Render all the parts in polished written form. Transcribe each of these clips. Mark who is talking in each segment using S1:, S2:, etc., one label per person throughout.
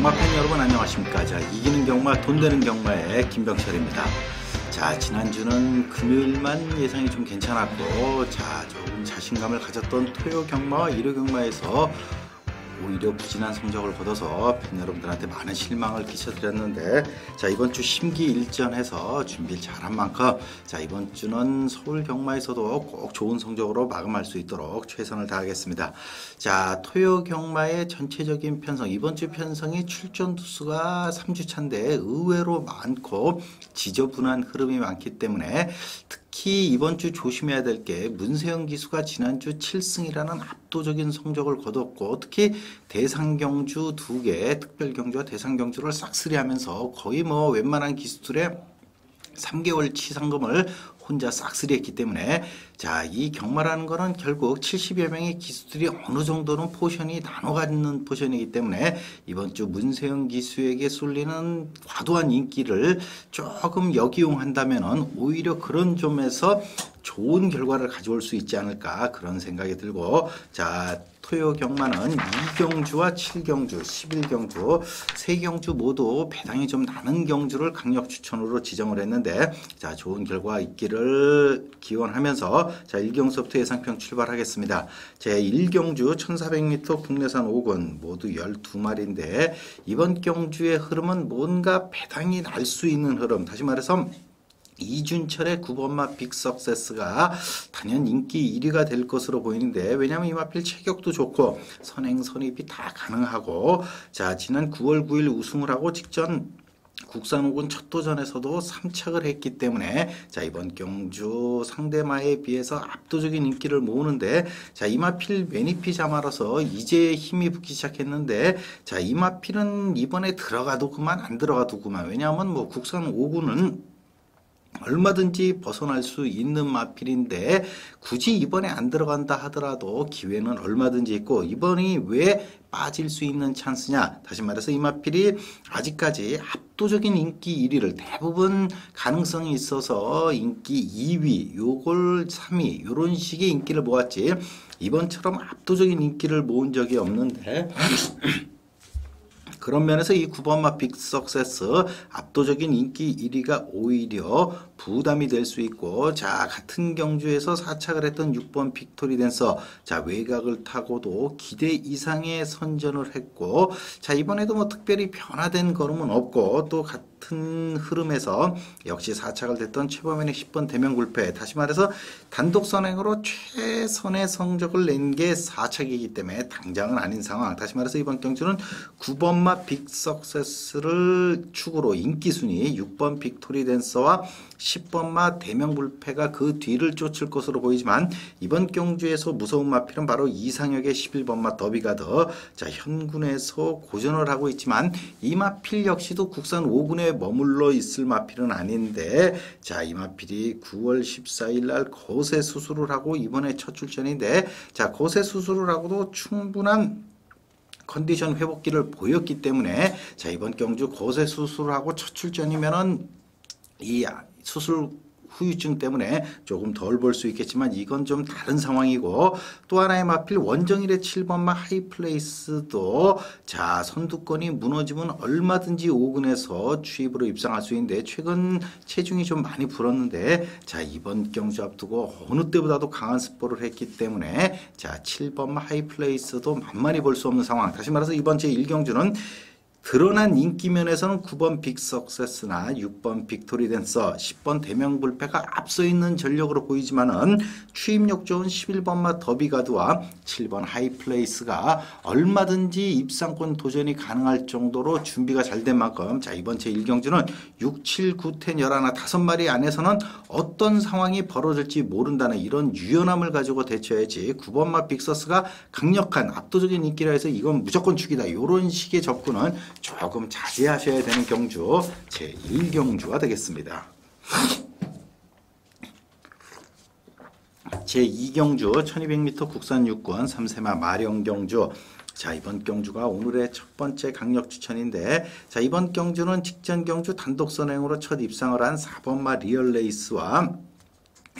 S1: 경마팬 여러분 안녕하십니까. 자, 이기는 경마 돈 되는 경마의 김병철입니다. 자, 지난주는 금요일만 예상이 좀 괜찮았고, 자, 조금 자신감을 가졌던 토요 경마와 일요 경마에서 오히려 부진한 성적을 거둬서 팬 여러분들한테 많은 실망을 끼쳐드렸는데, 자, 이번 주 심기일전해서 준비를 잘한 만큼, 자, 이번 주는 서울 경마에서도 꼭 좋은 성적으로 마감할 수 있도록 최선을 다하겠습니다. 자, 토요 경마의 전체적인 편성, 이번 주 편성이 출전 두수가 3주차인데 의외로 많고 지저분한 흐름이 많기 때문에 특히 이번 주 조심해야 될 게 문세영 기수가 지난주 7승이라는 압도적인 성적을 거뒀고, 특히 대상경주 2개, 특별경주와 대상경주를 싹쓸이하면서 거의 뭐 웬만한 기수들의 3개월 치상금을 혼자 싹쓸이 했기 때문에, 자, 이 경마라는 거는 결국 70여 명의 기수들이 어느 정도는 포션이 나눠 갖는 포션이기 때문에 이번 주 문세영 기수에게 쏠리는 과도한 인기를 조금 역이용한다면은 오히려 그런 점에서 좋은 결과를 가져올 수 있지 않을까, 그런 생각이 들고, 자, 토요 경마는 2경주와 7경주, 11경주, 3경주 모두 배당이 좀 나는 경주를 강력 추천으로 지정을 했는데, 자, 좋은 결과 있기를 기원하면서, 자, 1경수부터 예상평 출발하겠습니다. 제 1경주 1400m 국내산 5군 모두 12마리인데, 이번 경주의 흐름은 뭔가 배당이 날 수 있는 흐름, 다시 말해서 이준철의 9번마 빅석세스가 단연 인기 1위가 될 것으로 보이는데, 왜냐하면 이마필 체격도 좋고 선행 선입이 다 가능하고, 자, 지난 9월 9일 우승을 하고 직전 국산 5군 첫 도전에서도 3착을 했기 때문에, 자, 이번 경주 상대마에 비해서 압도적인 인기를 모으는데, 자, 이마필 매니피자마라서 이제 힘이 붙기 시작했는데, 자, 이마필은 이번에 들어가도 그만 안 들어가도 그만, 왜냐하면 뭐 국산 5군은 얼마든지 벗어날 수 있는 마필인데, 굳이 이번에 안 들어간다 하더라도 기회는 얼마든지 있고, 이번이 왜 빠질 수 있는 찬스냐, 다시 말해서 이 마필이 아직까지 압도적인 인기 1위를 대부분 가능성이 있어서 인기 2위, 요걸 3위, 요런 식의 인기를 모았지, 이번처럼 압도적인 인기를 모은 적이 없는데 그런 면에서 이 9번마 빅석세스 압도적인 인기 1위가 오히려 부담이 될 수 있고, 자, 같은 경주에서 4착을 했던 6번 빅토리 댄서, 자, 외곽을 타고도 기대 이상의 선전을 했고, 자, 이번에도 뭐 특별히 변화된 걸음은 없고, 또 같은 흐름에서 역시 4착을 됐던 최범현의 10번 대명불패, 다시 말해서 단독 선행으로 최선의 성적을 낸 게 4착이기 때문에 당장은 아닌 상황. 다시 말해서 이번 경주는 9번마 빅석세스를 축으로 인기순위 6번 빅토리 댄서와 10번마 대명불패가 그 뒤를 쫓을 것으로 보이지만, 이번 경주에서 무서운 마필은 바로 이상혁의 11번마 더비가더, 자, 현군에서 고전을 하고 있지만 이 마필 역시도 국산 5군에 머물러 있을 마필은 아닌데, 자, 이 마필이 9월 14일 날 거세 수술을 하고 이번에 첫 출전인데, 자, 거세 수술을 하고도 충분한 컨디션 회복기를 보였기 때문에, 자, 이번 경주 거세 수술하고 첫 출전이면은 이 수술 후유증 때문에 조금 덜 볼 수 있겠지만 이건 좀 다른 상황이고, 또 하나의 마필 원정일의 7번마 하이플레이스도, 자, 선두권이 무너지면 얼마든지 5군에서 추입으로 입상할 수 있는데 최근 체중이 좀 많이 불었는데, 자, 이번 경주 앞두고 어느 때보다도 강한 스포를 했기 때문에, 자, 7번마 하이플레이스도 만만히 볼 수 없는 상황. 다시 말해서 이번 제 1경주는 드러난 인기 면에서는 9번 빅석세스나 6번 빅토리 댄서, 10번 대명불패가 앞서 있는 전력으로 보이지만은 추임력 좋은 11번마 더비가드와 7번 하이플레이스가 얼마든지 입상권 도전이 가능할 정도로 준비가 잘 된 만큼, 자, 이번 제 1경주는 6, 7, 9, 10, 11, 5마리 안에서는 어떤 상황이 벌어질지 모른다는 이런 유연함을 가지고 대처해야지, 9번마 빅서스가 강력한 압도적인 인기라 해서 이건 무조건 죽이다, 이런 식의 접근은 조금 자제하셔야 되는 경주 제1경주가 되겠습니다. 제2경주 1200m 국산 6권 3세마 마령경주, 자, 이번 경주가 오늘의 첫 번째 강력 추천인데, 자, 이번 경주는 직전 경주 단독 선행으로 첫 입상을 한 4번마 리얼레이스와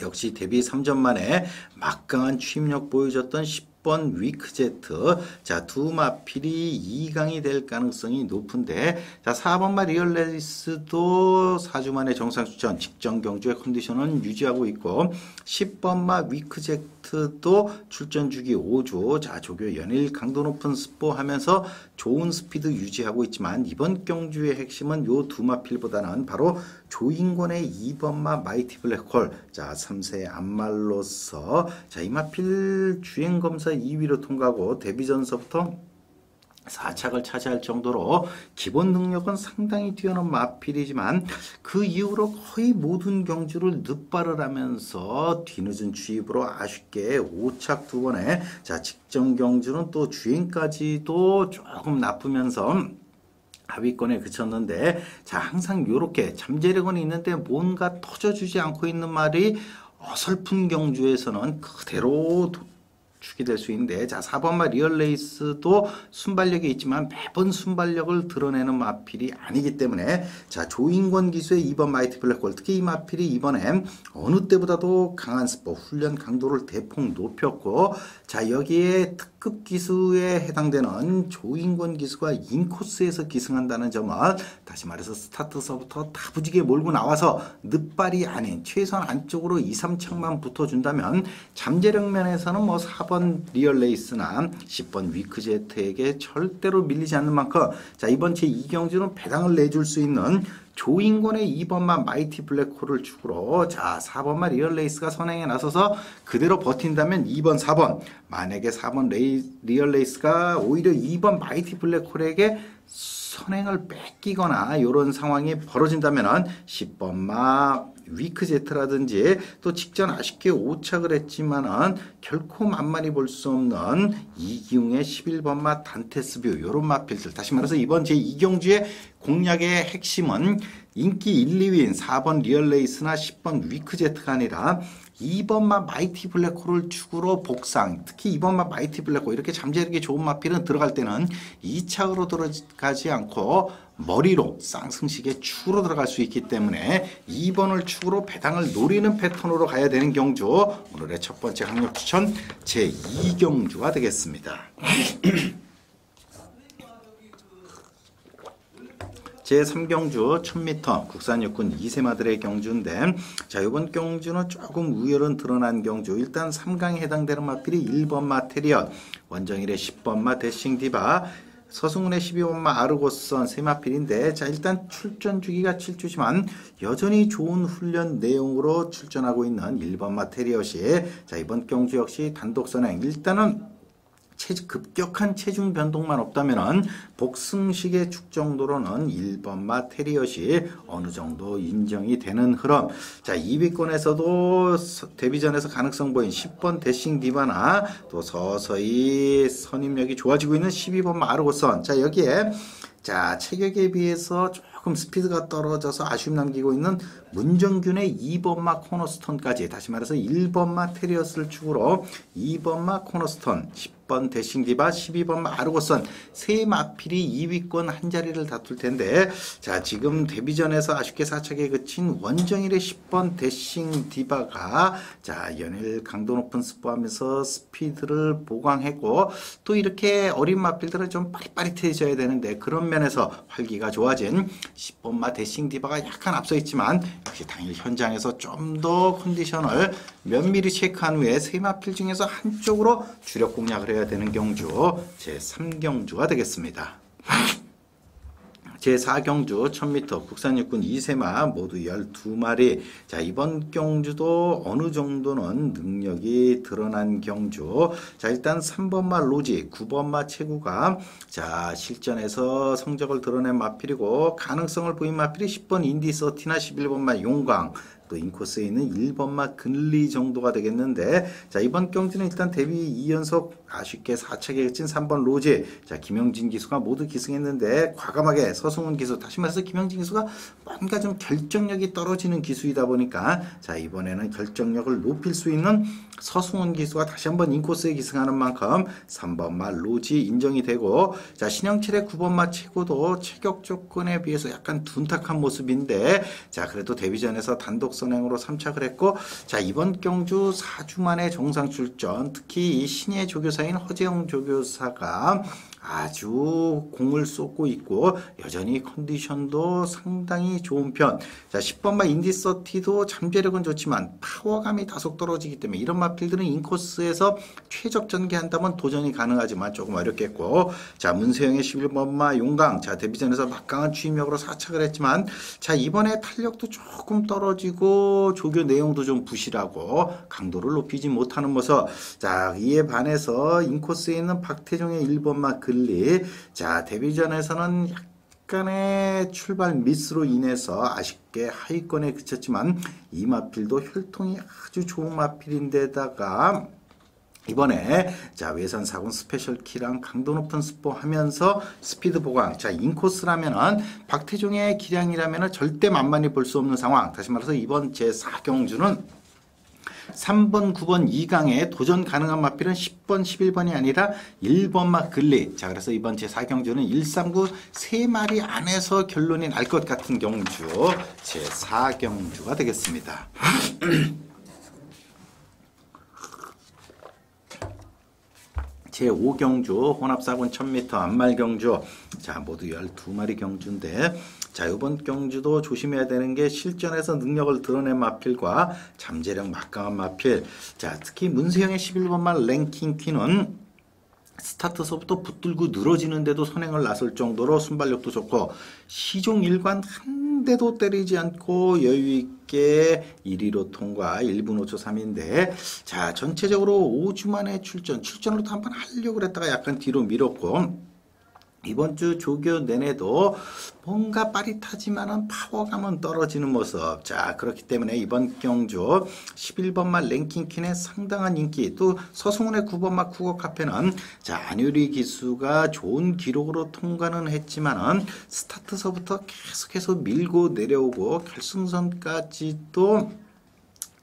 S1: 역시 데뷔 3전 만에 막강한 추임력 보여줬던 10번 위크제트. 자, 두 마필이 2강이 될 가능성이 높은데, 자, 4번마 리얼레이스도 4주 만에 정상 출전, 직전 경주의 컨디션은 유지하고 있고, 10번마 위크제트도 출전 주기 5주, 자, 조교 연일 강도 높은 스포하면서 좋은 스피드 유지하고 있지만, 이번 경주의 핵심은 요 두 마필보다는 바로 조인권의 2번마 마이티 블랙홀. 자, 3세 암말로서, 자, 이 마필 주행검사 2위로 통과하고 데뷔전서부터 4착을 차지할 정도로 기본 능력은 상당히 뛰어난 마필이지만 그 이후로 거의 모든 경주를 늦발을 하면서 뒤늦은 주입으로 아쉽게 5착 2번에, 자, 직전 경주는 또 주행까지도 조금 나쁘면서 하위권에 그쳤는데, 자, 항상 요렇게 잠재력은 있는데 뭔가 터져주지 않고 있는 말이 어설픈 경주에서는 그대로 축이 될 수 있는데, 자, 4번마 리얼레이스도 순발력이 있지만 매번 순발력을 드러내는 마필이 아니기 때문에, 자, 조인권 기수의 2번 마이티 블랙홀, 특히 이 마필이 이번에 어느 때보다도 강한 스포 훈련 강도를 대폭 높였고, 자, 여기에 특급 기수에 해당되는 조인권 기수가 인코스에서 기승한다는 점은 다시 말해서 스타트서부터 다부지게 몰고 나와서 늦발이 아닌 최선 안쪽으로 2, 3척만 붙어준다면 잠재력 면에서는 뭐 4번 리얼레이스나 10번 위크제트에게 절대로 밀리지 않는 만큼, 자, 이번 제2경주는 배당을 내줄 수 있는 조인권의 2번마 마이티 블랙홀을 축으로, 자, 4번마 리얼레이스가 선행에 나서서 그대로 버틴다면 2번, 4번, 만약에 4번 리얼레이스가 오히려 2번 마이티 블랙홀에게 선행을 뺏기거나 이런 상황이 벌어진다면 10번마 위크제트라든지 또 직전 아쉽게 5착을 했지만은 결코 만만히 볼 수 없는 이기웅의 11번마 단테스뷰, 요런 마필들. 다시 말해서 이번 제2경주의 공략의 핵심은 인기 1, 2위인 4번 리얼레이스나 10번 위크제트가 아니라 2번마 마이티 블랙홀을 축으로 복상, 특히 2번마 마이티 블랙홀, 이렇게 잠재력이 좋은 마필은 들어갈 때는 2착으로 들어가지 않고 머리로 쌍승식의 축으로 들어갈 수 있기 때문에 2번을 축으로 배당을 노리는 패턴으로 가야 되는 경주, 오늘의 첫 번째 강력 추천 제2경주가 되겠습니다. 제3경주 1000m 국산 육군 2세마들의 경주인데, 자, 이번 경주는 조금 우열은 드러난 경주. 일단 3강에 해당되는 마필이 1번마 테리엇, 원정일의 10번마 대싱 디바, 서승훈의 12번마 아르고선 세 마필인데, 자, 일단 출전 주기가 7주지만 여전히 좋은 훈련 내용으로 출전하고 있는 1번마 테리엇이, 자, 이번 경주 역시 단독 선행. 일단은 급격한 체중 변동만 없다면 복승식의 축 정도로는 1번마 테리엇이 어느 정도 인정이 되는 흐름. 자, 2위권에서도 데뷔전에서 가능성 보인 10번 대싱 디바나 또 서서히 선임력이 좋아지고 있는 12번마 아르고선. 자, 여기에, 자, 체격에 비해서 조금 스피드가 떨어져서 아쉬움 남기고 있는 문정균의 2번마 코너스톤까지, 다시 말해서 1번마 테리엇을 축으로 2번마 코너스톤, 10번 대싱 디바, 12번마 아르고선 세 마필이 2위권 한 자리를 다툴 텐데, 자, 지금 데뷔전에서 아쉽게 4착에 그친 원정일의 10번 대싱 디바가, 자, 연일 강도 높은 스포하면서 스피드를 보강했고, 또 이렇게 어린 마필들은 좀 빠릿빠릿해져야 되는데 그런 면에서 활기가 좋아진 10번마 대싱 디바가 약간 앞서 있지만, 역시 당일 현장에서 좀 더 컨디션을 면밀히 체크한 후에 세 마필 중에서 한쪽으로 주력 공략을 해야 되는 경주 제3경주가 되겠습니다. 제4경주 1000m 국산 육군 2세마 모두 12마리. 자, 이번 경주도 어느 정도는 능력이 드러난 경주. 자, 일단 3번마 로지, 9번마 체구가, 자, 실전에서 성적을 드러낸 마필이고, 가능성을 보인 마필이 10번 인디서티나 11번마 용광, 또 인코스에 있는 1번마 근리 정도가 되겠는데, 자, 이번 경주는 일단 데뷔 2연속 아쉽게 4착에 그친 3번 로지, 자, 김영진 기수가 모두 기승했는데 과감하게 서승훈 기수, 다시 말해서 김영진 기수가 뭔가 좀 결정력이 떨어지는 기수이다 보니까, 자, 이번에는 결정력을 높일 수 있는 서승훈 기수가 다시 한번 인코스에 기승하는 만큼 3번마 로지 인정이 되고, 자, 신영철의 9번마 체구도 체격 조건에 비해서 약간 둔탁한 모습인데, 자, 그래도 데뷔전에서 단독 단독 선행으로 3착을 했고, 자, 이번 경주 4주 만에 정상 출전, 특히 이 신예 조교사인 허재영 조교사가 아주 공을 쏟고 있고 여전히 컨디션도 상당히 좋은 편. 자, 10번마 인디서티도 잠재력은 좋지만 파워감이 다소 떨어지기 때문에 이런 마필들은 인코스에서 최적 전개한다면 도전이 가능하지만 조금 어렵겠고, 자, 문세영의 11번마 용강, 자, 데뷔전에서 막강한 추임력으로 4착을 했지만, 자, 이번에 탄력도 조금 떨어지고 조교 내용도 좀 부실하고 강도를 높이지 못하는 모습. 자, 이에 반해서 인코스에 있는 박태종의 1번마 자, 데뷔전에서는 약간의 출발 미스로 인해서 아쉽게 하위권에 그쳤지만 이 마필도 혈통이 아주 좋은 마필인데다가 이번에 자, 외산 4군 스페셜 키랑 강도 높은 스포하면서 스피드 보강. 자, 인코스라면은 박태종의 기량이라면은 절대 만만히 볼 수 없는 상황. 다시 말해서 이번 제4경주는 3번, 9번, 2강에 도전 가능한 마필은 10번, 11번이 아니라 1번마 글리. 자, 그래서 이번 제4경주는 1, 3, 9 3마리 안에서 결론이 날 것 같은 경주, 제4경주가 되겠습니다. 제5경주 혼합사군 1000m 안말경주. 자, 모두 12마리 경주인데, 자, 이번 경주도 조심해야 되는 게 실전에서 능력을 드러낸 마필과 잠재력 막강한 마필. 자, 특히 문세영의 11번만 랭킹 퀸은 스타트서부터 붙들고 늘어지는데도 선행을 나설 정도로 순발력도 좋고 시종 일관 한 대도 때리지 않고 여유있게 1위로 통과 1분 5초 3인데, 자, 전체적으로 5주 만에 출전으로도 한번 하려고 그랬다가 약간 뒤로 밀었고, 이번 주 조교 내내도 뭔가 빠릿하지만은 파워감은 떨어지는 모습. 자, 그렇기 때문에 이번 경주 11번마 랭킹 퀸의 상당한 인기, 또 서승훈의 9번마 쿠거 카페는 자, 안유리 기수가 좋은 기록으로 통과는 했지만은 스타트서부터 계속해서 밀고 내려오고 결승선까지도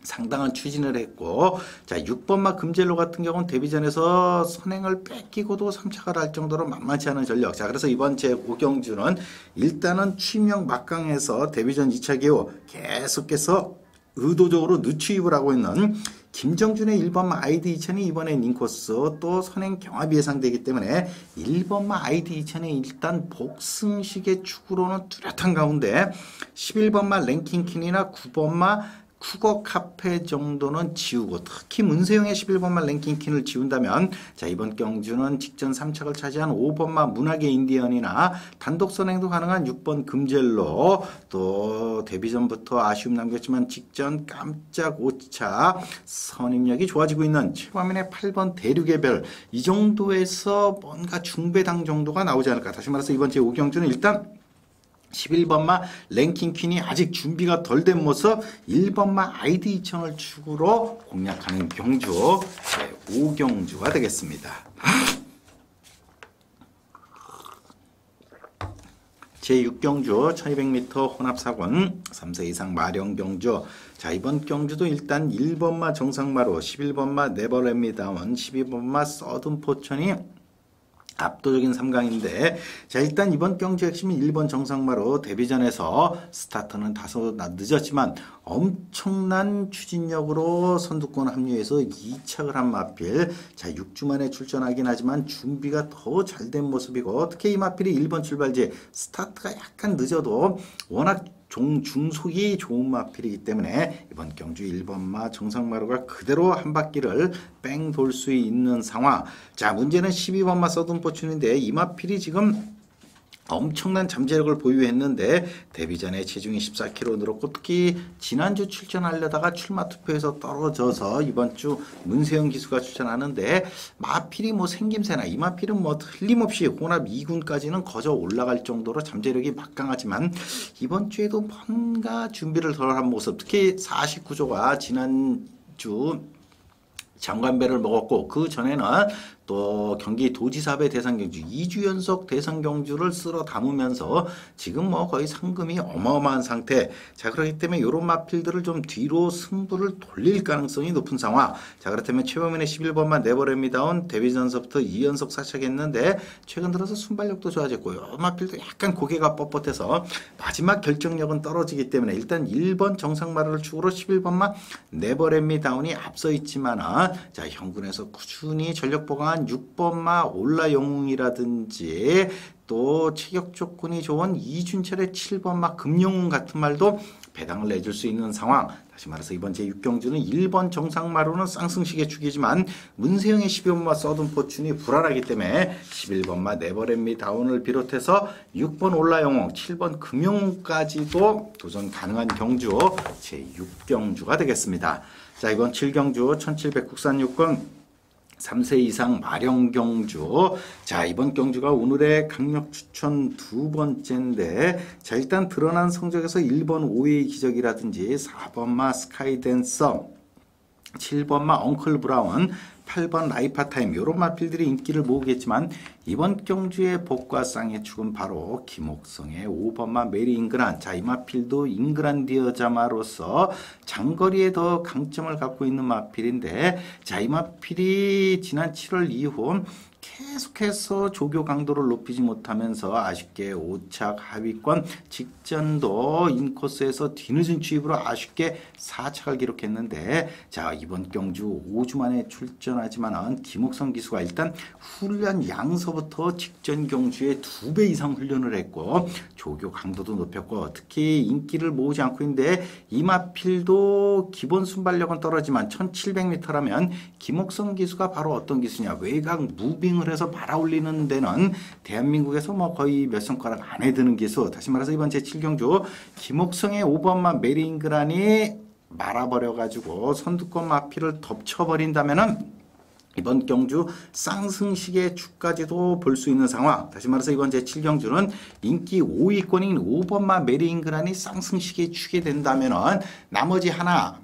S1: 상당한 추진을 했고, 자, 6번마 금젤로 같은 경우는 데뷔전에서 선행을 뺏기고도 3착을 할 정도로 만만치 않은 전력. 자, 그래서 이번 제5경주는 일단은 취임력 막강해서 데뷔전 2차 기후 계속해서 의도적으로 늦추입을 하고 있는 김정준의 1번마 아이디 2000이 이번엔 인코스 또 선행 경합이 예상되기 때문에 1번마 아이디 2000의 일단 복승식의 축으로는 뚜렷한 가운데 11번마 랭킹 퀸이나 9번마 쿠거 카페 정도는 지우고, 특히 문세영의 11번마 랭킹 퀸을 지운다면, 자, 이번 경주는 직전 3착을 차지한 5번마 문학의 인디언이나 단독 선행도 가능한 6번 금젤로, 또 데뷔전부터 아쉬움 남겼지만 직전 깜짝 5차 선임력이 좋아지고 있는 7화면의 8번 대륙의 별, 이 정도에서 뭔가 중배당 정도가 나오지 않을까. 다시 말해서 이번 제5경주는 일단 11번마 랭킹 퀸이 아직 준비가 덜 된 모습, 1번마 아이디 2000을 축으로 공략하는 경주, 제5경주가 되겠습니다. 제6경주 1200m 혼합사군 3세 이상 마령경주. 자, 이번 경주도 일단 1번마 정상마루, 11번마 네버렛미다운, 12번마 서든포천이 압도적인 3강인데, 자, 일단 이번 경주 핵심인 1번 정상마루 데뷔전에서 스타트는 다소 늦었지만 엄청난 추진력으로 선두권 합류해서 2착을 한 마필. 자, 6주 만에 출전하긴 하지만 준비가 더 잘된 모습이고, 특히 이 마필이 1번 출발지 스타트가 약간 늦어도 워낙 중속이 좋은 마필이기 때문에 이번 경주 1번마 정상마루가 그대로 한 바퀴를 뺑 돌 수 있는 상황. 자, 문제는 12번마 서든포춘인데 이 마필이 지금 엄청난 잠재력을 보유했는데 데뷔전에 체중이 14kg 늘었고, 특히 지난주 출전하려다가 출마 투표에서 떨어져서 이번 주 문세영 기수가 출전하는데, 마필이 뭐 생김새나 이 마필은 뭐 틀림없이 혼합 2군까지는 거저 올라갈 정도로 잠재력이 막강하지만 이번 주에도 뭔가 준비를 덜한 모습. 특히 49조가 지난주 장관배를 먹었고 그 전에는 또 경기도지사배 대상경주 2주 연속 대상경주를 쓸어 담으면서 지금 뭐 거의 상금이 어마어마한 상태. 자, 그렇기 때문에 이런 마필들을 좀 뒤로 승부를 돌릴 가능성이 높은 상황. 자, 그렇다면 최범민의 11번만 네버랩미다운 데뷔전서부터 2연속 사착했는데 최근 들어서 순발력도 좋아졌고 이 마필도 약간 고개가 뻣뻣해서 마지막 결정력은 떨어지기 때문에 일단 1번 정상마루를 축으로 11번만 네버랩미다운이 앞서 있지만 자, 현군에서 꾸준히 전력 보강한 6번마 올라영웅이라든지 또 체격 조건이 좋은 이준철의 7번마 금영웅 같은 말도 배당을 내줄 수 있는 상황. 다시 말해서 이번 제6경주는 1번 정상마루는 쌍승식의 축이지만 문세영의 12번마 서든포춘이 불안하기 때문에 11번마 네버랩미다운을 비롯해서 6번 올라영웅, 7번 금영웅까지도 도전 가능한 경주 제6경주가 되겠습니다. 자, 이번 7경주 1700 국산 6권 3세 이상 마령경주. 자, 이번 경주가 오늘의 강력 추천 두 번째인데, 자, 일단 드러난 성적에서 1번 오웨이 기적이라든지 4번마 스카이댄서, 7번마 엉클 브라운, 8번 라이파타임 이런 마필들이 인기를 모으겠지만 이번 경주의 복과 쌍의 축은 바로 김옥성의 5번마 메리 잉그란. 자, 이 마필도 잉그란디어자마로서 장거리에 더 강점을 갖고 있는 마필인데, 자, 이 마필이 지난 7월 이후 계속해서 조교 강도를 높이지 못하면서 아쉽게 5착 하위권 직전도 인코스에서 뒤늦은 추입으로 아쉽게 4착을 기록했는데, 자, 이번 경주 5주 만에 출전하지만 김옥성 기수가 일단 훈련 양서부터 직전 경주에 2배 이상 훈련을 했고 조교 강도도 높였고 특히 인기를 모으지 않고 있는데 이 마필도 기본 순발력은 떨어지만 1700m라면 김옥성 기수가 바로 어떤 기수냐, 외곽 무빙을 해서 말아올리는 데는 대한민국에서 뭐 거의 몇 손가락 안에 드는 기수. 다시 말해서 이번 제7경주 김옥성의 5번마 메리 잉그란이 말아버려가지고 선두권 마필을 덮쳐버린다면은 이번 경주 쌍승식의 축까지도 볼 수 있는 상황. 다시 말해서 이번 제7경주는 인기 5위권인 5번마 메리 잉그란이 쌍승식에 추게 된다면은 나머지 한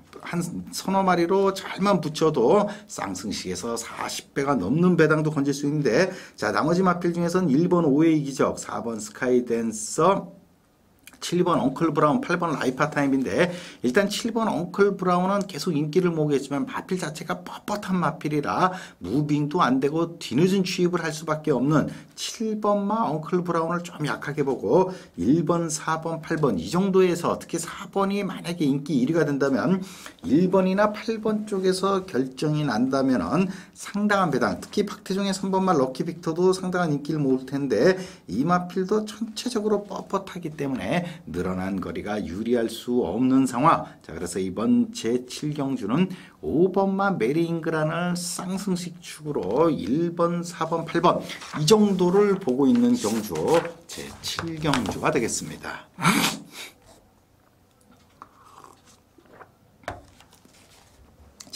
S1: 서너 마리로 잘만 붙여도 쌍승식에서 40배가 넘는 배당도 건질 수 있는데, 자, 나머지 마필 중에서는 1번 오웨이 기적, 4번 스카이댄서, 7번 엉클 브라운, 8번 라이파타임인데 일단 7번 엉클 브라운은 계속 인기를 모으겠지만 마필 자체가 뻣뻣한 마필이라 무빙도 안 되고 뒤늦은 추입을 할 수밖에 없는 7번마 엉클 브라운을 좀 약하게 보고 1번, 4번, 8번 이 정도에서 특히 4번이 만약에 인기 1위가 된다면 1번이나 8번 쪽에서 결정이 난다면 상당한 배당, 특히 박태종의 3번마 럭키 빅터도 상당한 인기를 모을 텐데 이 마필도 전체적으로 뻣뻣하기 때문에 늘어난 거리가 유리할 수 없는 상황. 자, 그래서 이번 제7경주는 5번마 메리 잉그란을 쌍승식 축으로 1번, 4번, 8번 이 정도를 보고 있는 경주 제7경주가 되겠습니다.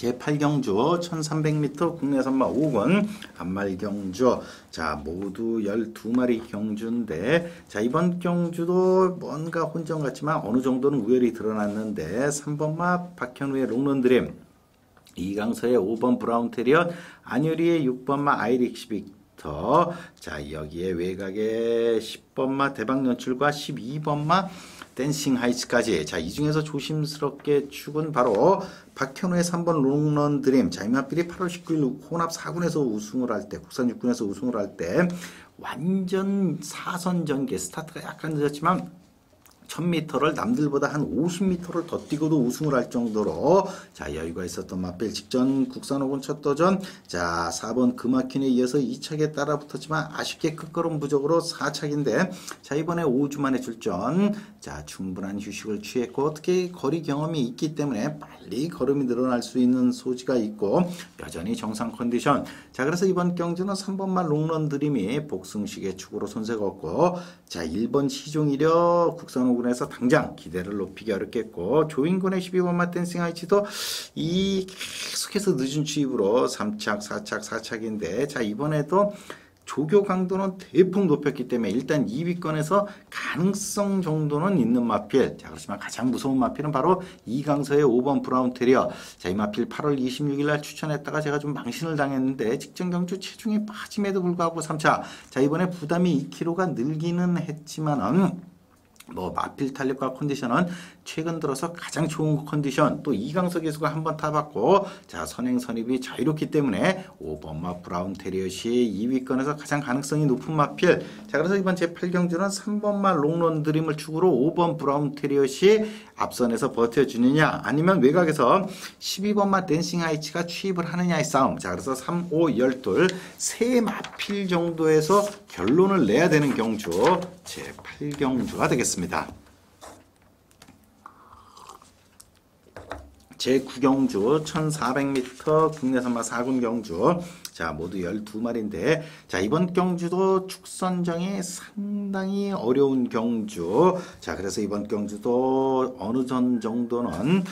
S1: 제8경주 1300m 국내 선마 5권 안말경주. 자, 모두 12마리 경주인데, 자, 이번 경주도 뭔가 혼전 같지만 어느 정도는 우열이 드러났는데 3번마 박현우의 롱런드림, 이강서의 5번 브라운 테리언, 안유리의 6번마 아이릭시 빅터. 자, 여기에 외곽의 10번마 대박 연출과 12번마 댄싱 하이츠까지. 자, 이 중에서 조심스럽게 축은 바로 박현우의 3번 롱런 드림. 자, 이 마필이 8월 19일 혼합 4군에서 우승을 할 때, 국산 6군에서 우승을 할 때 완전 사선 전개, 스타트가 약간 늦었지만 1000m를 남들보다 한 50m를 더 뛰고도 우승을 할 정도로 자, 여유가 있었던 마필. 직전 국산 5군 첫 도전, 자, 4번 금아킨에 이어서 2착에 따라 붙었지만 아쉽게 끝걸음 부족으로 4착인데, 자, 이번에 5주 만에 출전. 자, 충분한 휴식을 취했고 특히 거리 경험이 있기 때문에 빨리 걸음이 늘어날 수 있는 소지가 있고 여전히 정상 컨디션. 자, 그래서 이번 경주는 3번만 롱런 드림이 복승식의 축으로 손색 없고, 자, 1번 시종이려 국산 5군에서 당장 기대를 높이기 어렵겠고, 조인군의 12번마 댄싱 하이치도 이 계속해서 늦은 추입으로 3착, 4착, 4착인데, 자, 이번에도 조교 강도는 대폭 높였기 때문에 일단 2위권에서 가능성 정도는 있는 마필. 자, 그렇지만 가장 무서운 마필은 바로 이강서의 5번 브라운 테리어. 자, 이 마필 8월 26일 날 추천했다가 제가 좀 망신을 당했는데 직전 경주 체중이 빠짐에도 불구하고 3차. 자, 이번에 부담이 2kg가 늘기는 했지만은 뭐 마필 탄력과 컨디션은 최근 들어서 가장 좋은 컨디션. 또 이강서 기수가 한번 타봤고, 자, 선행 선입이 자유롭기 때문에 5번 마 브라운 테리엇이 2위권에서 가장 가능성이 높은 마필. 자, 그래서 이번 제8경주는 3번 마 롱런 드림을 축으로 5번 브라운 테리엇이 앞선에서 버텨주느냐, 아니면 외곽에서 12번 마 댄싱 하이츠가 취입을 하느냐의 싸움. 자, 그래서 3, 5, 12 세 마필 정도에서 결론을 내야 되는 경주 제8경주가 되겠습니다. 제9경주 1400m 국내 산마 4군 경주. 자, 모두 12마리인데, 자, 이번 경주도 축선정이 상당히 어려운 경주. 자, 그래서 이번 경주도 어느 정도는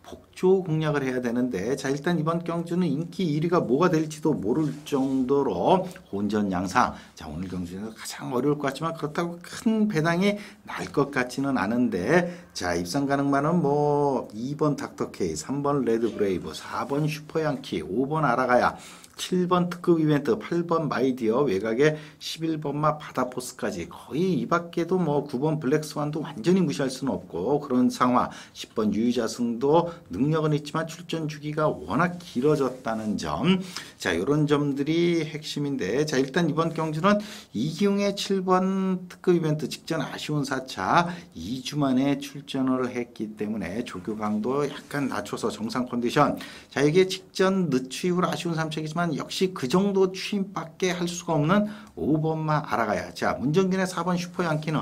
S1: 복조 공략을 해야 되는데, 자, 일단 이번 경주는 인기 1위가 뭐가 될지도 모를 정도로 혼전 양상. 자, 오늘 경주에서 가장 어려울 것 같지만 그렇다고 큰 배당이 날 것 같지는 않은데, 자, 입상 가능만은 뭐 2번 닥터케이, 3번 레드브레이브, 4번 슈퍼양키, 5번 아라가야, 7번 특급 이벤트, 8번 마이디어, 외곽에 11번마 바다포스까지 거의 이 밖에도 뭐 9번 블랙스완도 완전히 무시할 수는 없고 그런 상황. 10번 유유자승도 능력은 있지만 출전 주기가 워낙 길어졌다는 점. 자, 이런 점들이 핵심인데, 자, 일단 이번 경주는 이기웅의 7번 특급 이벤트 직전 아쉬운 4차 2주 만에 출전을 했기 때문에 조교 강도 약간 낮춰서 정상 컨디션. 자, 이게 직전 늦추입으로 아쉬운 3차이지만 역시 그 정도 취임밖에 할 수가 없는 5번마 알아가야. 자, 문정균의 4번 슈퍼양키는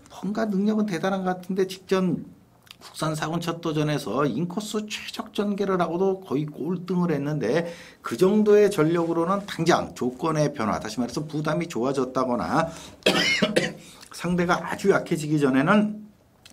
S1: 뭔가 능력은 대단한 것 같은데 직전 국산 4군 첫 도전에서 인코스 최적 전개를 하고도 거의 꼴등을 했는데, 그 정도의 전력으로는 당장 조건의 변화, 다시 말해서 부담이 좋아졌다거나 상대가 아주 약해지기 전에는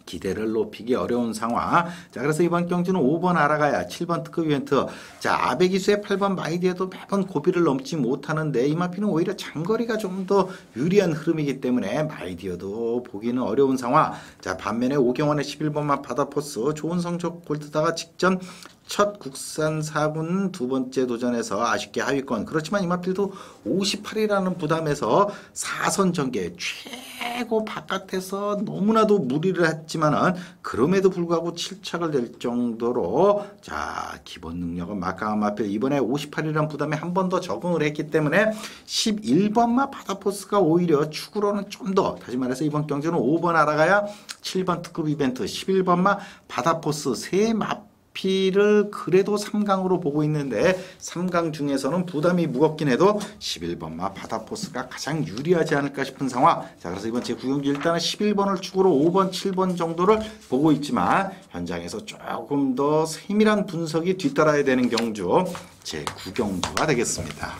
S1: 기대를 높이기 어려운 상황. 자, 그래서 이번 경주는 5번 알아가야, 7번 특급 이벤트. 자, 아베기수의 8번 마이디어도 매번 고비를 넘지 못하는데 이 마피는 오히려 장거리가 좀 더 유리한 흐름이기 때문에 마이디어도 보기는 어려운 상황. 자, 반면에 오경원의 11번만 바다포스 좋은 성적 골드다가 직전 첫 국산 4군 두 번째 도전에서 아쉽게 하위권. 그렇지만 이마필도 58이라는 부담에서 4선 전개 최고 바깥에서 너무나도 무리를 했지만은 그럼에도 불구하고 7착을 낼 정도로, 자, 기본 능력은 막강한 마필. 이번에 58이라는 부담에 한 번 더 적응을 했기 때문에 11번마 바다포스가 오히려 축으로는 좀 더, 다시 말해서 이번 경주는 5번 알아가야, 7번 특급 이벤트, 11번마 바다포스 세 마필을 그래도 3강으로 보고 있는데, 3강 중에서는 부담이 무겁긴 해도 11번마 바다포스가 가장 유리하지 않을까 싶은 상황. 자, 그래서 이번 제9경주 일단은 11번을 축으로 5번, 7번 정도를 보고 있지만 현장에서 조금 더 세밀한 분석이 뒤따라야 되는 경주 제9경주가 되겠습니다.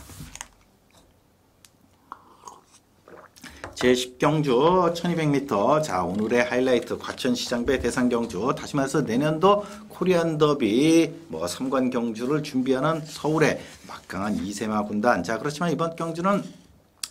S1: 제10경주 1200m. 자, 오늘의 하이라이트 과천시장배 대상경주. 다시 말해서 내년도 코리안 더비 뭐 3관 경주를 준비하는 서울의 막강한 이세마 군단. 자, 그렇지만 이번 경주는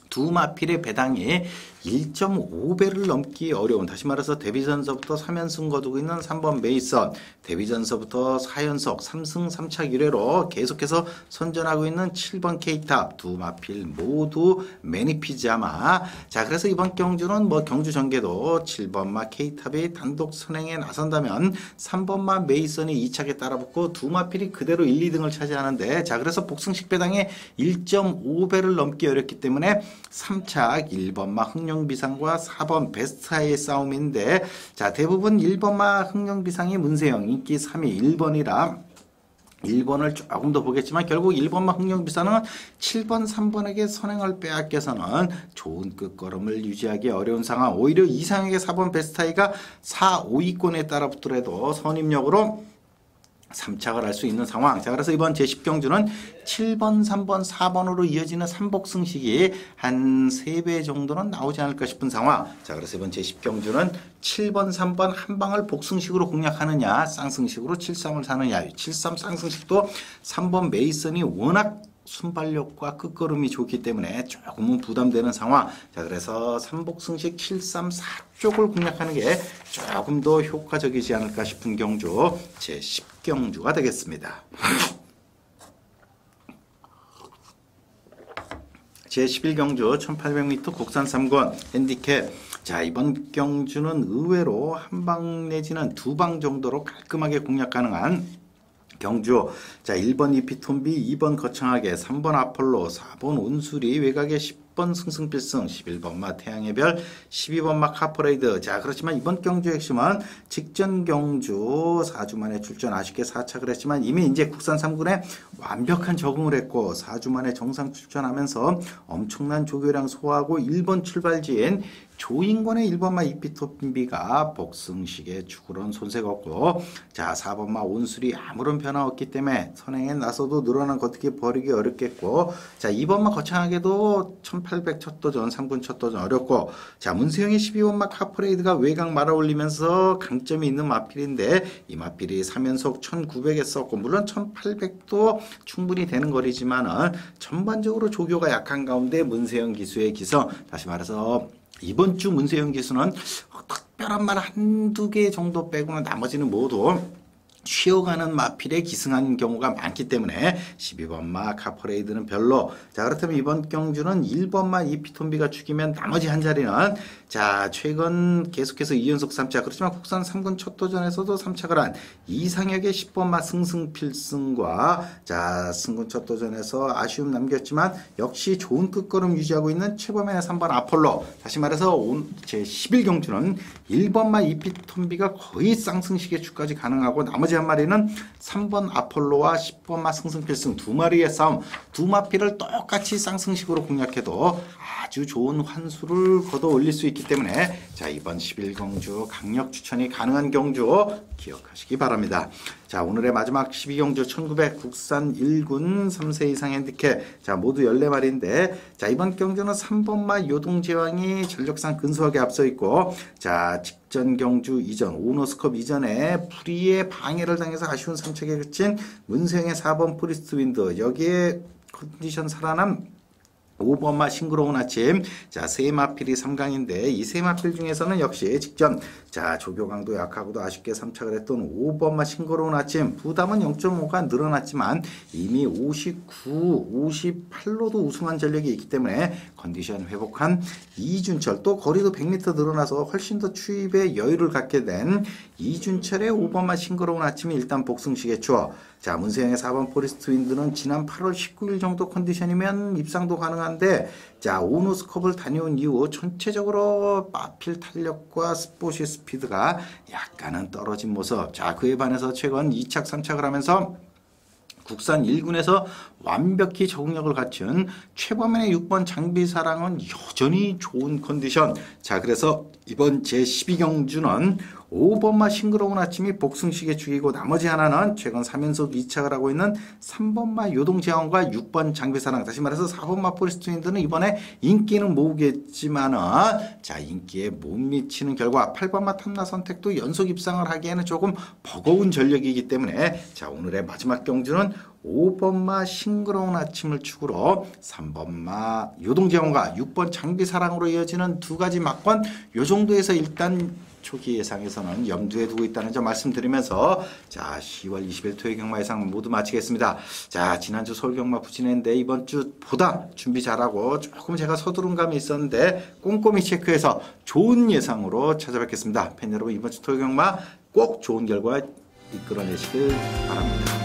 S1: 두 마필의 배당이 1.5배를 넘기 어려운, 다시 말해서 데뷔전서부터 3연승 거두고 있는 3번 메이선, 데뷔전서부터 4연속 3승 3차 1회로 계속해서 선전하고 있는 7번 K탑, 두 마필 모두 매니피자마. 자, 그래서 이번 경주는 뭐 경주 전개도 7번마 K탑이 단독 선행에 나선다면 3번마 메이선이 2착에 따라붙고 두 마필이 그대로 1, 2등을 차지하는데, 자, 그래서 복승식 배당이 1.5배를 넘기 어렵기 때문에 3착 1번마 흥룡비상과 4번 베스트하이의 싸움인데, 자, 대부분 1번마 흥룡비상이 문세영 인기 3위 1번이라 1번을 조금 더 보겠지만 결국 1번마 흥룡비상은 7번 3번에게 선행을 빼앗겨서는 좋은 끝걸음을 유지하기 어려운 상황. 오히려 이상에게 4번 베스트하이가 4, 5위권에 따라붙더라도 선임력으로 3착을 할 수 있는 상황. 자, 그래서 이번 제10경주는 7번, 3번, 4번으로 이어지는 3복승식이 한 3배 정도는 나오지 않을까 싶은 상황. 자, 그래서 이번 제10경주는 7번, 3번 한 방을 복승식으로 공략하느냐, 쌍승식으로 7-3을 사느냐. 7-3 쌍승식도 3번 메이선이 워낙 순발력과 끝걸음이 좋기 때문에 조금은 부담되는 상황. 자, 그래서 삼복승식 7, 3, 4쪽을 공략하는 게 조금 더 효과적이지 않을까 싶은 경주 제 10경주가 되겠습니다. 제 11경주 1800m 국산 3권 핸디캡. 자, 이번 경주는 의외로 한 방 내지는 두 방 정도로 깔끔하게 공략 가능한 경주. 자, 1번 이피톤비, 2번 거창하게, 3번 아폴로, 4번 온수리, 외곽에 10번 승승필승, 11번마 태양의 별, 12번마 카퍼레이드. 자, 그렇지만 이번 경주의 핵심은 직전 경주 4주 만에 출전 아쉽게 4착을 했지만 이미 이제 국산 3군에 완벽한 적응을 했고 4주 만에 정상 출전하면서 엄청난 조교량 소화하고 1번 출발지인 조인권의 1번마 이피톤비가 복승식에 축으로는 손색 없고, 자, 4번마 온술이 아무런 변화 없기 때문에 선행에 나서도 늘어난 거특히 버리기 어렵겠고, 자, 2번마 거창하게도 1800 첫 도전, 3군 첫 도전 어렵고, 자, 문세영의 12번마 카프레이드가 외곽 말아올리면서 강점이 있는 마필인데 이 마필이 3연속 1900에 썼고, 물론 1800도 충분히 되는 거리지만은 전반적으로 조교가 약한 가운데 문세영 기수의 기성, 다시 말해서 이번 주 문세영 기수는 특별한 말 한두 개 정도 빼고는 나머지는 모두 쉬어가는 마필에 기승한 경우가 많기 때문에 12번마 카퍼레이드는 별로. 자, 그렇다면 이번 경주는 1번마 이피톤비가 죽이면 나머지 한 자리는, 자, 최근 계속해서 2연속 3차, 그렇지만 국산 3군 첫 도전에서도 3착을 한 이상혁의 10번마 승승필승과, 자, 승군 첫 도전에서 아쉬움 남겼지만 역시 좋은 끝걸음 유지하고 있는 최범의 3번 아폴로. 다시 말해서 제 11경주는 1번마 이피톤비가 거의 쌍승식의 추까지 가능하고 나머지 한 마리는 3번 아폴로와 10번마 승승필승 두 마리의 싸움, 두 마필을 똑같이 쌍승식으로 공략해도 아주 좋은 환수를 걷어 올릴 수 있기 때문에, 자, 이번 11경주 강력 추천이 가능한 경주 기억하시기 바랍니다. 자, 오늘의 마지막 12경주 1900 국산 1군 3세 이상 핸디캡. 자, 모두 14마리인데, 자, 이번 경주는 3번마 요동제왕이 전력상 근소하게 앞서 있고, 자, 직전 경주 이전 오너스컵 이전에 불의의 방해를 당해서 아쉬운 3착에 그친 문세영의 4번 프리스트 윈드, 여기에 컨디션 살아남 5번마 싱그러운 아침. 자, 세 마필이 3강인데 이 세 마필 중에서는 역시 직전, 자, 조교강도 약하고도 아쉽게 3착을 했던 5번마 싱그러운 아침, 부담은 0.5가 늘어났지만 이미 59, 58로도 우승한 전력이 있기 때문에 컨디션 회복한 이준철, 또 거리도 100m 늘어나서 훨씬 더 추입에 여유를 갖게 된 이준철의 5번마 싱그러운 아침이 일단 복승식에 추워. 자, 문세영의 4번 포리스트 윈드는 지난 8월 19일 정도 컨디션이면 입상도 가능한데, 자, 오노스컵을 다녀온 이후 전체적으로 마필 탄력과 스포시 스피드가 약간은 떨어진 모습. 자, 그에 반해서 최근 2착, 3착을 하면서 국산 1군에서 완벽히 적응력을 갖춘 최범현의 6번 장비사랑은 여전히 좋은 컨디션. 자, 그래서 이번 제12경주는 5번마 싱그러운 아침이 복승식에 죽이고 나머지 하나는 최근 3연속 2착을 하고 있는 3번마 요동제왕과 6번 장비사랑, 다시 말해서 4번마 포리스트윈드는 이번에 인기는 모으겠지만은, 자, 인기에 못 미치는 결과 8번마 탐나 선택도 연속 입상을 하기에는 조금 버거운 전력이기 때문에, 자, 오늘의 마지막 경주는 5번마 싱그러운 아침을 축으로 3번마 요동제왕과 6번 장비사랑으로 이어지는 두 가지 막권, 요 정도에서 일단 초기 예상에서는 염두에 두고 있다는 점 말씀드리면서, 자, 10월 20일 토요 경마 예상 모두 마치겠습니다. 자, 지난주 서울 경마 부진했는데 이번 주보다 준비 잘하고 조금 제가 서두른 감이 있었는데 꼼꼼히 체크해서 좋은 예상으로 찾아뵙겠습니다. 팬 여러분, 이번 주 토요 경마 꼭 좋은 결과 이끌어내시길 바랍니다.